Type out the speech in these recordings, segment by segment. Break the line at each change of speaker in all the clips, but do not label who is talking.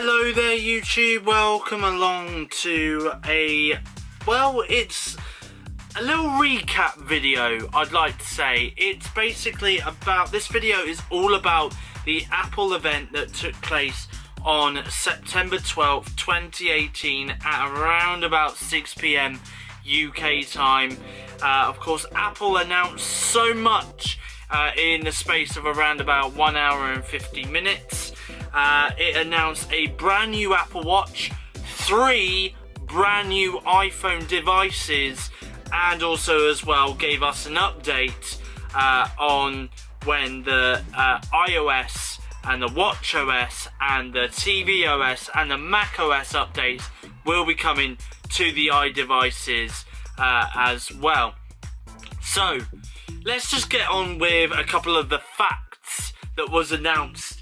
Hello there YouTube, welcome along to it's a little recap video, I'd like to say. It's basically about, this video is all about the Apple event that took place on September 12th, 2018 at around about 6 PM UK time. Of course, Apple announced so much in the space of around about 1 hour and 50 minutes. It announced a brand new Apple Watch, 3 brand new iPhone devices, and also as well gave us an update on when the iOS and the watchOS and the tvOS and the macOS updates will be coming to the iDevices as well. So let's just get on with a couple of the facts that was announced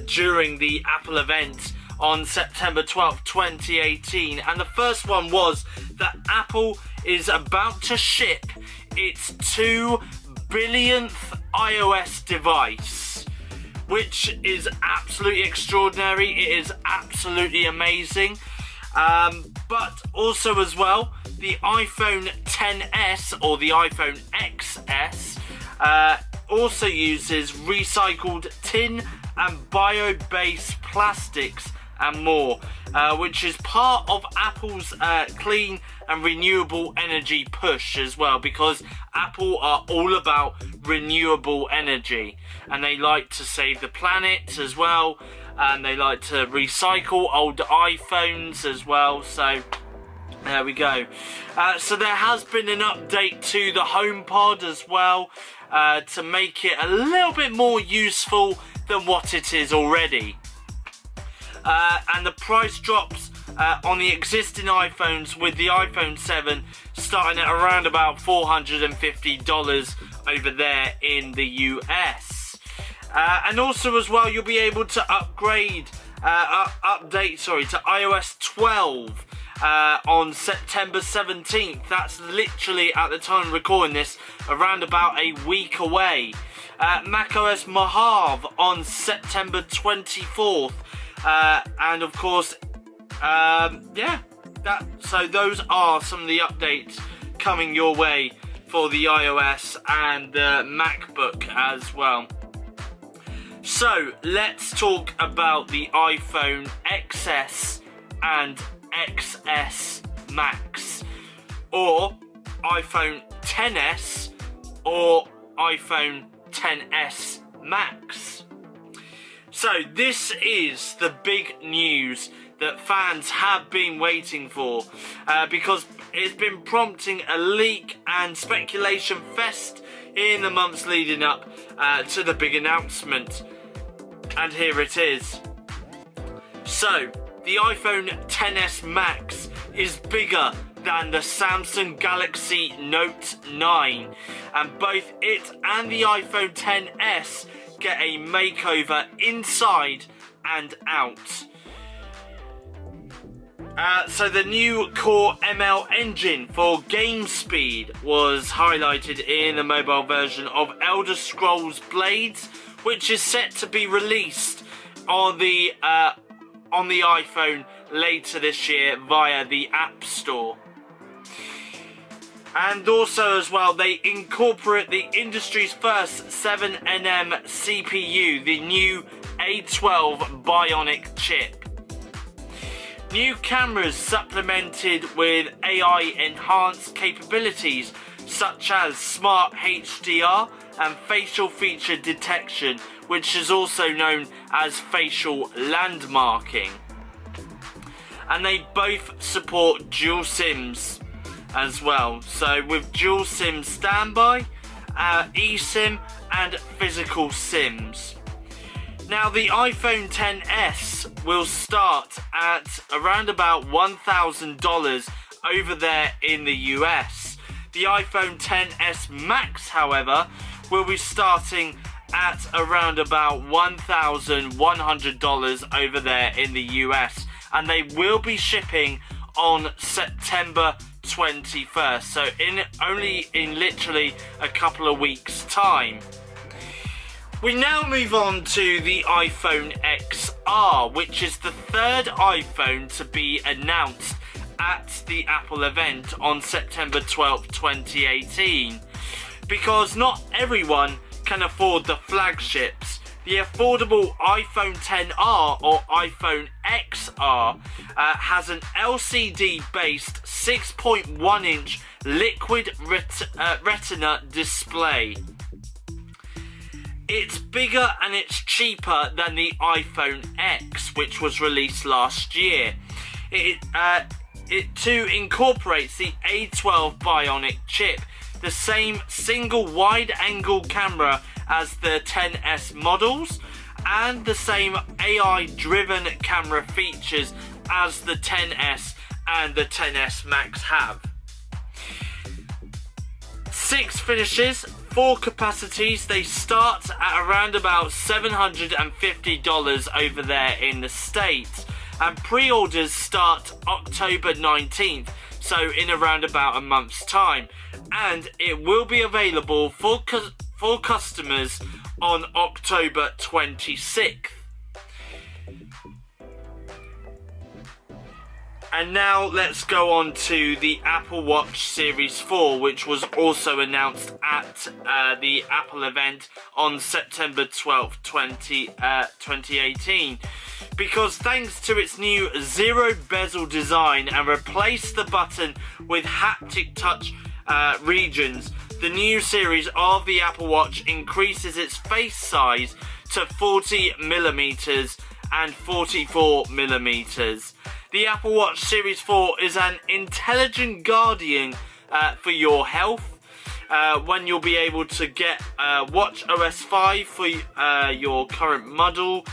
during the Apple event on September 12th, 2018. And the first one was that Apple is about to ship its 2 billionth iOS device, which is absolutely extraordinary. It is absolutely amazing. But also as well, the iPhone XS or the iPhone XS also uses recycled tin and bio-based plastics and more, which is part of Apple's clean and renewable energy push as well, because Apple are all about renewable energy and they like to save the planet as well, and they like to recycle old iPhones as well. So there we go. So there has been an update to the HomePod as well, to make it a little bit more useful than what it is already. And the price drops on the existing iPhones, with the iPhone 7 starting at around about $450 over there in the US. And also as well, you'll be able to update to iOS 12 on September 17th. That's literally, at the time of recording this, around about a week away. macOS Mojave on September 24th. And of course, so those are some of the updates coming your way for the iOS and the MacBook as well. So let's talk about the iPhone XS and XS Max, or iPhone XS or iPhone XS Max. So this is the big news that fans have been waiting for, because it's been prompting a leak and speculation fest in the months leading up to the big announcement. And here it is. So the iPhone XS Max is bigger than the Samsung Galaxy Note 9, and both it and the iPhone XS get a makeover inside and out. So the new Core ML engine for game speed was highlighted in the mobile version of Elder Scrolls Blades, which is set to be released on the iPhone later this year via the App Store. And also as well, they incorporate the industry's first 7nm CPU, the new A12 Bionic chip. New cameras supplemented with AI enhanced capabilities such as Smart HDR and facial feature detection, which is also known as facial landmarking. And they both support dual SIMs as well. So with dual SIM standby, eSIM and physical SIMs. Now the iPhone XS will start at around about $1,000 over there in the US. The iPhone XS Max, however, will be starting at around about $1,100 over there in the US, and they will be shipping on September 21st, so in literally a couple of weeks time. We now move on to the iPhone XR. XR, which is the third iPhone to be announced at the Apple event on September 12th, 2018. Because not everyone can afford the flagships. The affordable iPhone XR or iPhone XR has an LCD-based 6.1-inch liquid retina display. It's bigger and it's cheaper than the iPhone X, which was released last year. It too incorporates the A12 Bionic chip, the same single wide-angle camera as the XS models, and the same AI-driven camera features as the XS and the XS Max have. 6 finishes, 4 capacities. They start at around about $750 over there in the States, and pre-orders start October 19th, so in around about a month's time, and it will be available for customers on October 26th. And now let's go on to the Apple Watch Series 4, which was also announced at the Apple event on September 12th, 2018. Because thanks to its new zero bezel design and replace the button with haptic touch regions, the new series of the Apple Watch increases its face size to 40mm and 44mm. The Apple Watch Series 4 is an intelligent guardian for your health, when you'll be able to get Watch OS 5 for your current model.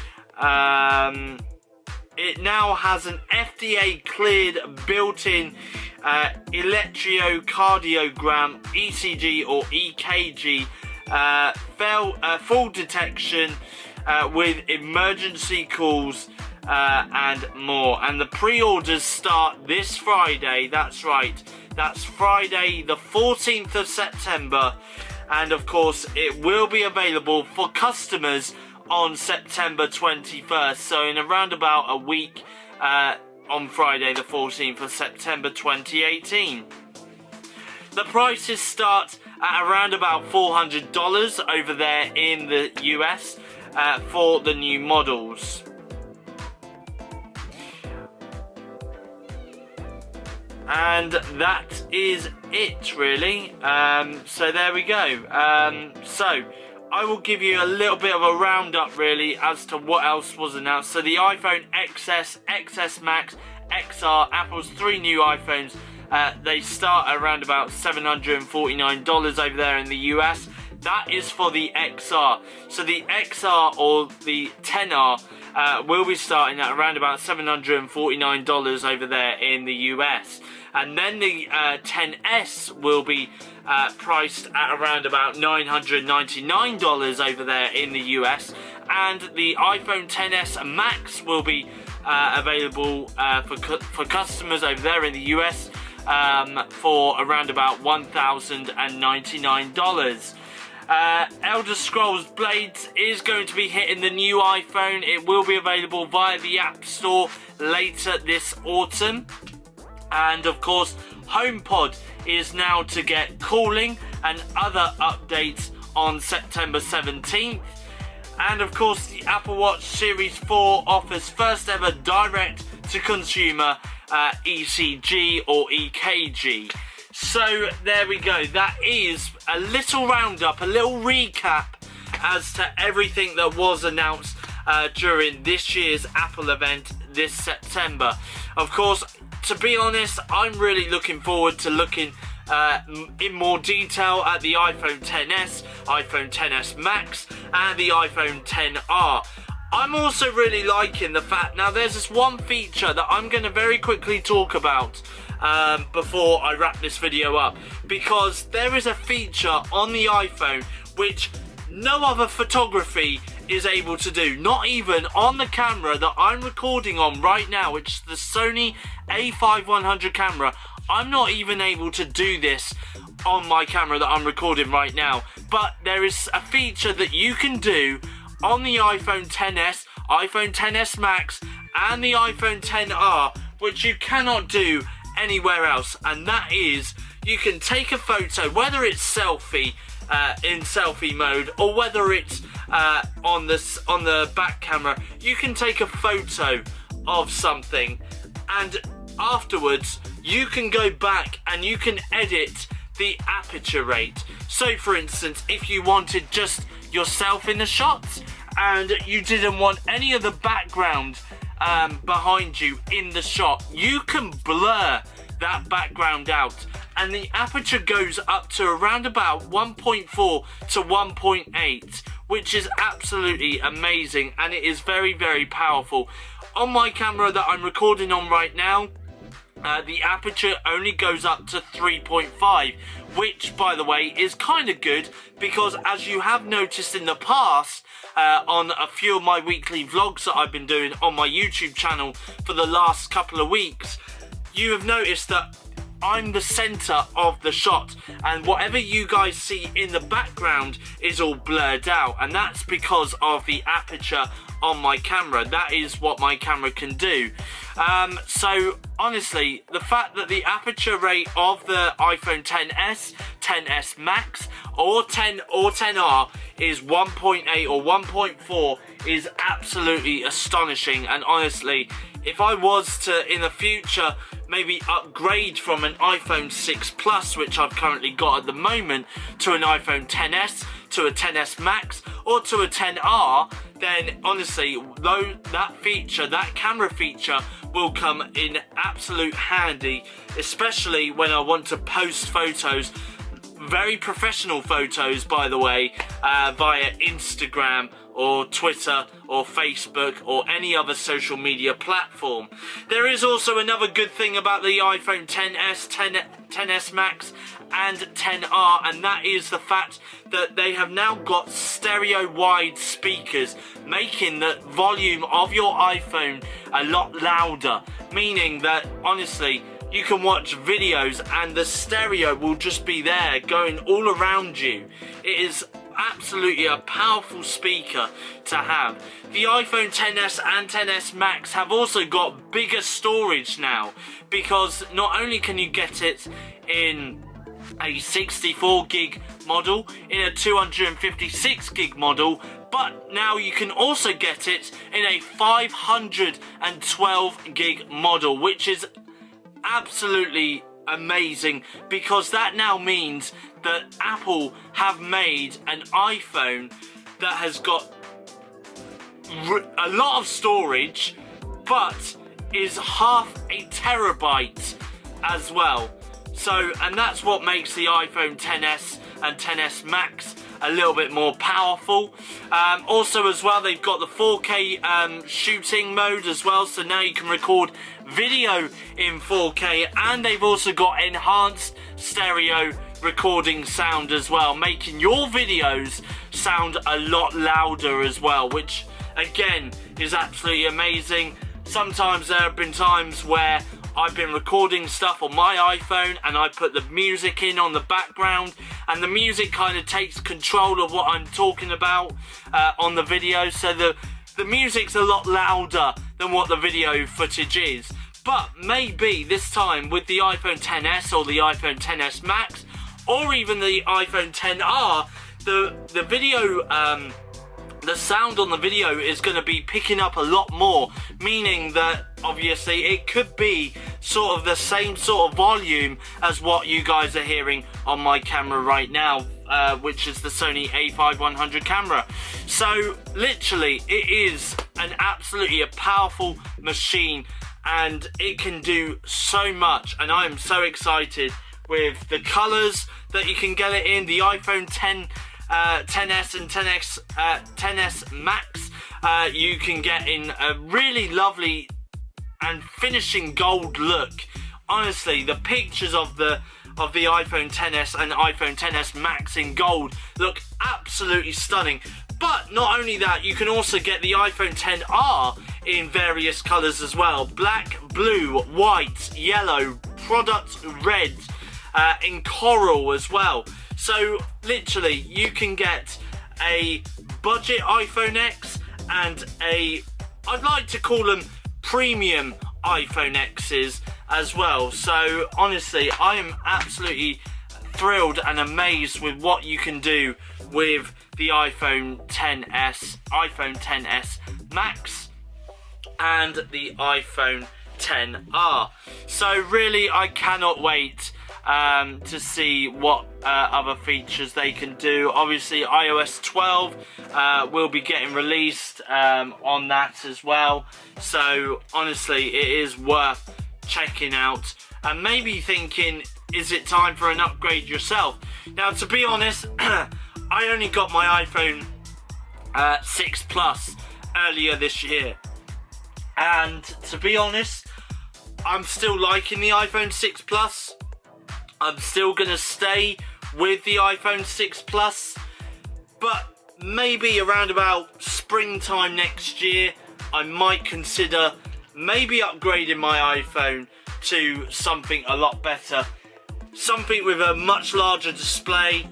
It now has an FDA cleared built-in electrocardiogram, ECG or EKG, fall detection with emergency calls and more. And the pre-orders start this Friday. That's right, that's Friday the 14th of September, and of course it will be available for customers on September 21st, so in around about a week, on Friday the 14th of September 2018. The prices start at around about $400 over there in the US for the new models. And that is it, really. So there we go. So I will give you a little bit of a roundup, really, as to what else was announced. So the iPhone XS, XS Max, XR, Apple's 3 new iPhones, they start at around about $749 over there in the US. That is for the XR. So the XR or the XR will be starting at around about $749 over there in the US. And then the XS will be priced at around about $999 over there in the US. And the iPhone XS Max will be available for customers over there in the US for around about $1,099. Elder Scrolls Blades is going to be hitting the new iPhone. It will be available via the App Store later this autumn. And of course, HomePod is now to get cooling and other updates on September 17th. And of course, the Apple Watch Series 4 offers first ever direct to consumer ECG or EKG. So there we go. That is a little roundup, a little recap as to everything that was announced during this year's Apple event this September. Of course, to be honest, I'm really looking forward to looking in more detail at the iPhone XS, iPhone XS Max, and the iPhone XR. I'm also really liking the fact, now there's this one feature that I'm going to very quickly talk about before I wrap this video up, because there is a feature on the iPhone which no other photography is able to do, not even on the camera that I'm recording on right now, which is the Sony a5100 camera. I'm not even able to do this on my camera that I'm recording right now, but there is a feature that you can do on the iPhone XS, iPhone XS Max and the iPhone XR, which you cannot do anywhere else, and that is you can take a photo, whether it's selfie in selfie mode or whether it's on the back camera. You can take a photo of something, and afterwards you can go back and you can edit the aperture rate. So for instance, if you wanted just yourself in the shots and you didn't want any of the background behind you in the shot, you can blur that background out, and the aperture goes up to around about 1.4 to 1.8, which is absolutely amazing, and it is very, very powerful. On my camera that I'm recording on right now, the aperture only goes up to 3.5, which, by the way, is kind of good, because as you have noticed in the past, on a few of my weekly vlogs that I've been doing on my YouTube channel for the last couple of weeks, you have noticed that I'm the center of the shot, and whatever you guys see in the background is all blurred out, and that's because of the aperture on my camera. That is what my camera can do. So honestly, the fact that the aperture rate of the iPhone XS, XS Max or 10 or XR is 1.8 or 1.4 is absolutely astonishing. And honestly, if I was to in the future maybe upgrade from an iPhone 6 Plus, which I've currently got at the moment, to an iPhone XS, to a XS Max or to a XR, then honestly, though that feature, that camera feature, will come in absolute handy, especially when I want to post photos, very professional photos by the way, via Instagram or Twitter or Facebook or any other social media platform. There is also another good thing about the iPhone XS, XS Max and XR, and that is the fact that they have now got stereo wide speakers, making the volume of your iPhone a lot louder, meaning that honestly you can watch videos and the stereo will just be there going all around you. It is absolutely a powerful speaker to have. The iPhone XS and XS Max have also got bigger storage now, because not only can you get it in a 64 gig model, in a 256 gig model, but now you can also get it in a 512 gig model, which is absolutely amazing, because that now means that Apple have made an iPhone that has got a lot of storage, but is half a terabyte as well. So, and that's what makes the iPhone XS and XS Max a little bit more powerful. Also as well, they've got the 4K shooting mode as well, so now you can record video in 4K, and they've also got enhanced stereo recording sound as well, making your videos sound a lot louder as well, which again is absolutely amazing. Sometimes there have been times where I've been recording stuff on my iPhone and I put the music in on the background, and the music kind of takes control of what I'm talking about on the video, so the music's a lot louder than what the video footage is. But maybe this time with the iPhone XS or the iPhone XS Max or even the iPhone XR, the video the sound on the video is going to be picking up a lot more, meaning that obviously it could be sort of the same sort of volume as what you guys are hearing on my camera right now, which is the Sony a5100 camera. So literally it is an absolutely a powerful machine, and it can do so much, and I am so excited with the colors that you can get it in. The iPhone XS and XS Max you can get in a really lovely and finishing gold look. Honestly, the pictures of the iPhone XS and iPhone XS Max in gold look absolutely stunning. But not only that, you can also get the iPhone XR in various colours as well. Black, blue, white, yellow, product red, in coral as well. So literally you can get a budget iPhone X and a I'd like to call them premium iPhone X's as well. So honestly, I am absolutely thrilled and amazed with what you can do with the iPhone XS Max and the iPhone XR. So really, I cannot wait to see what other features they can do. Obviously, iOS 12 will be getting released on that as well. So honestly, it is worth checking out and maybe thinking, is it time for an upgrade yourself? Now, to be honest, I only got my iPhone 6 Plus earlier this year, and to be honest, I'm still liking the iPhone 6 Plus. I'm still gonna stay with the iPhone 6 Plus, but maybe around about springtime next year, I might consider maybe upgrading my iPhone to something a lot better. Something with a much larger display,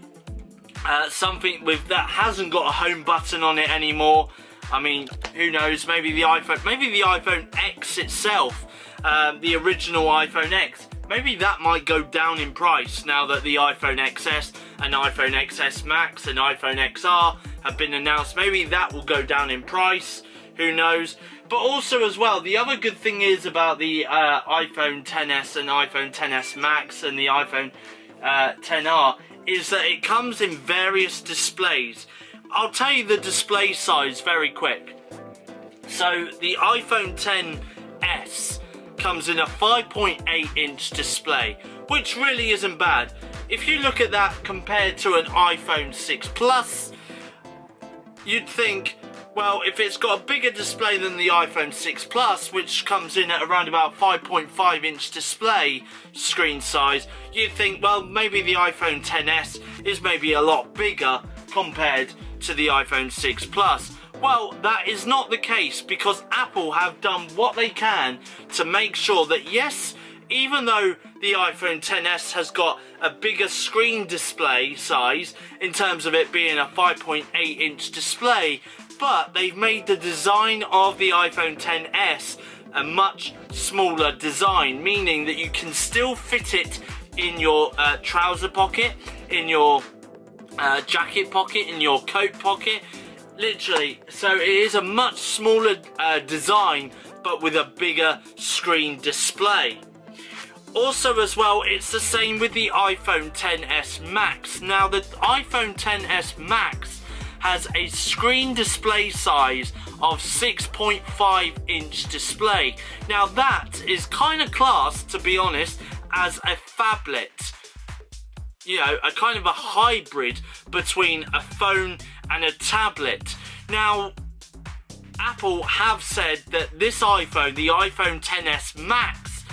something that hasn't got a home button on it anymore. I mean, who knows, maybe the iPhone X itself, the original iPhone X, maybe that might go down in price now that the iPhone XS and iPhone XS Max and iPhone XR have been announced. Maybe that will go down in price, who knows. But also as well, the other good thing is about the iPhone XS and iPhone XS Max and the iPhone XR is that it comes in various displays. I'll tell you the display size very quick. So the iPhone XS comes in a 5.8 inch display, which really isn't bad. If you look at that compared to an iPhone 6 Plus, you'd think, well, if it's got a bigger display than the iPhone 6 Plus, which comes in at around about 5.5 inch display screen size, you'd think, well, maybe the iPhone XS is maybe a lot bigger compared to the iPhone 6 Plus. Well, that is not the case, because Apple have done what they can to make sure that, yes, even though the iPhone XS has got a bigger screen display size in terms of it being a 5.8 inch display, but they've made the design of the iPhone XS a much smaller design, meaning that you can still fit it in your trouser pocket, in your jacket pocket, in your coat pocket, literally. So it is a much smaller design, but with a bigger screen display. Also as well, it's the same with the iPhone XS Max. Now, the iPhone XS Max has a screen display size of 6.5 inch display. Now that is kind of classed, to be honest, as a phablet. You know, a kind of a hybrid between a phone and a tablet. Now, Apple have said that this iPhone, the iPhone XS Max,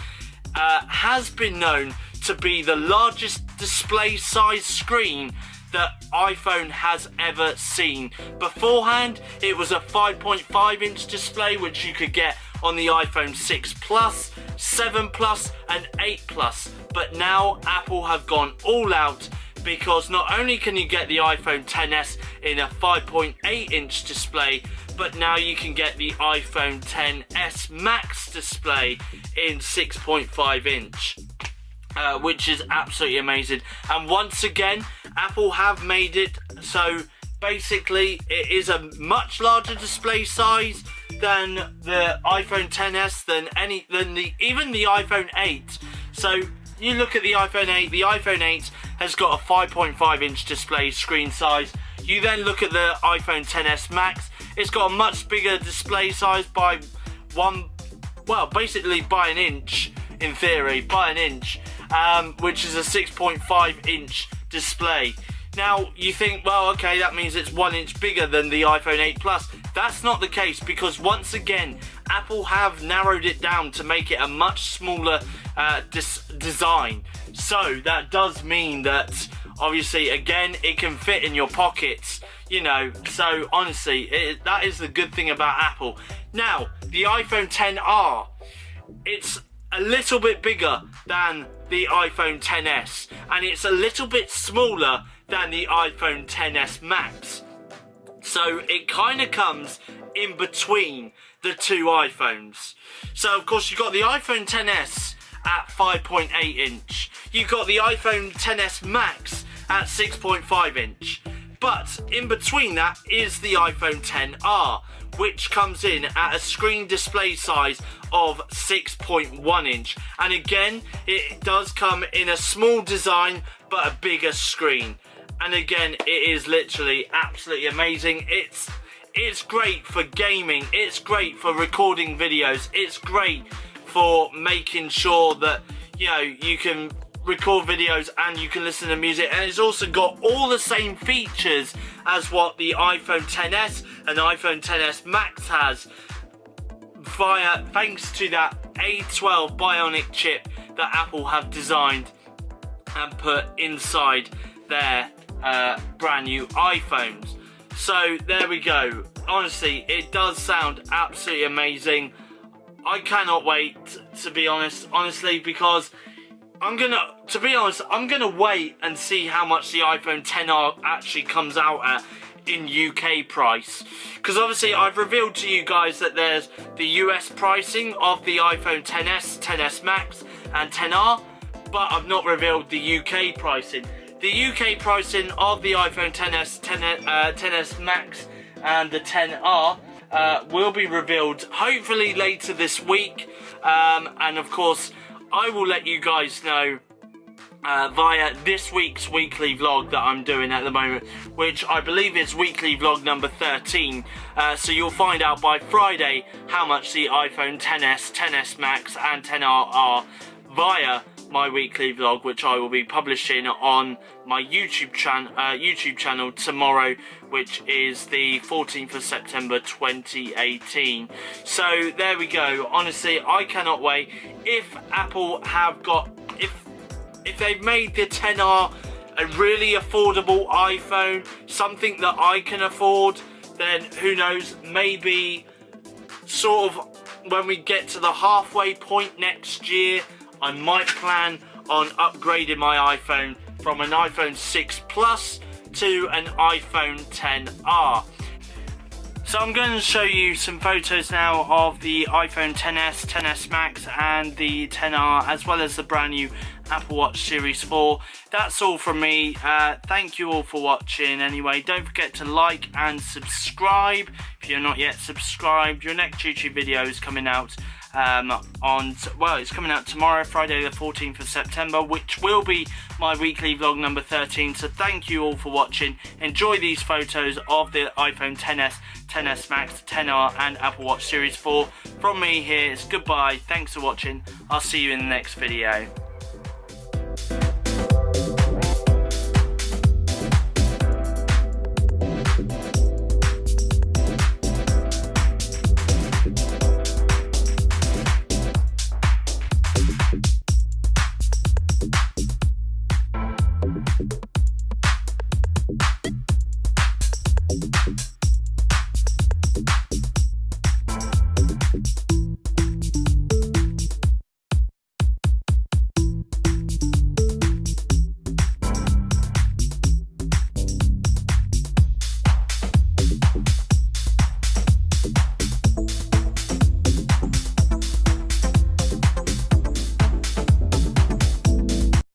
has been known to be the largest display size screen that iPhone has ever seen. Beforehand, it was a 5.5 inch display, which you could get on the iPhone 6 Plus, 7 Plus and 8 Plus. But now Apple have gone all out, because not only can you get the iPhone XS in a 5.8 inch display, but now you can get the iPhone XS Max display in 6.5 inch. Which is absolutely amazing. And once again, Apple have made it so basically it is a much larger display size than the iPhone XS, even the iPhone 8. So you look at the iPhone 8, the iPhone 8 has got a 5.5 inch display screen size. You then look at the iPhone XS Max, it's got a much bigger display size by basically by an inch, in theory, by an inch. Which is a 6.5 inch display. Now you think, well, okay, that means it's 1 inch bigger than the iPhone 8 Plus. That's not the case, because once again, Apple have narrowed it down to make it a much smaller design. So that does mean that, obviously, again, it can fit in your pockets, you know. So honestly, that is the good thing about Apple. Now, the iPhone XR, it's a little bit bigger than the iPhone XS, and it's a little bit smaller than the iPhone XS Max. So it kind of comes in between the two iPhones. So of course you've got the iPhone XS at 5.8 inch. You've got the iPhone XS Max at 6.5 inch. But in between that is the iPhone XR, which comes in at a screen display size of 6.1 inch. And again, it does come in a small design, but a bigger screen. And again, it is literally absolutely amazing. It's great for gaming, it's great for recording videos, it's great for making sure that, you know, you can record videos and you can listen to music, and it's also got all the same features as what the iPhone XS and iPhone XS Max has, thanks to that A12 Bionic chip that Apple have designed and put inside their brand new iPhones. So there we go. Honestly, it does sound absolutely amazing. I cannot wait, to be honest, because I'm gonna wait and see how much the iPhone XR actually comes out at in UK price, because obviously I've revealed to you guys that there's the US pricing of the iPhone XS, XS Max and XR, but I've not revealed the UK pricing. The UK pricing of the iPhone XS, XS Max and the XR will be revealed hopefully later this week, and of course I will let you guys know via this week's weekly vlog that I'm doing at the moment, which I believe is weekly vlog number 13. So you'll find out by Friday how much the iPhone XS, XS Max and XR are via my weekly vlog, which I will be publishing on my YouTube channel tomorrow, which is the 14th of September 2018. So there we go. Honestly, I cannot wait. If Apple have got, if they've made the XR a really affordable iPhone, something that I can afford, then who knows, maybe sort of when we get to the halfway point next year, I might plan on upgrading my iPhone from an iPhone 6 Plus to an iPhone XR. So I'm going to show you some photos now of the iPhone XS, XS Max and the XR, as well as the brand new Apple Watch Series 4. That's all from me. Thank you all for watching anyway. Don't forget to like and subscribe if you're not yet subscribed. Your next YouTube video is coming out it's coming out tomorrow, Friday the 14th of September, which will be my weekly vlog number 13. So thank you all for watching. Enjoy these photos of the iPhone XS, XS Max, XR and Apple Watch Series 4. From me here, it's goodbye. Thanks for watching. I'll see you in the next video.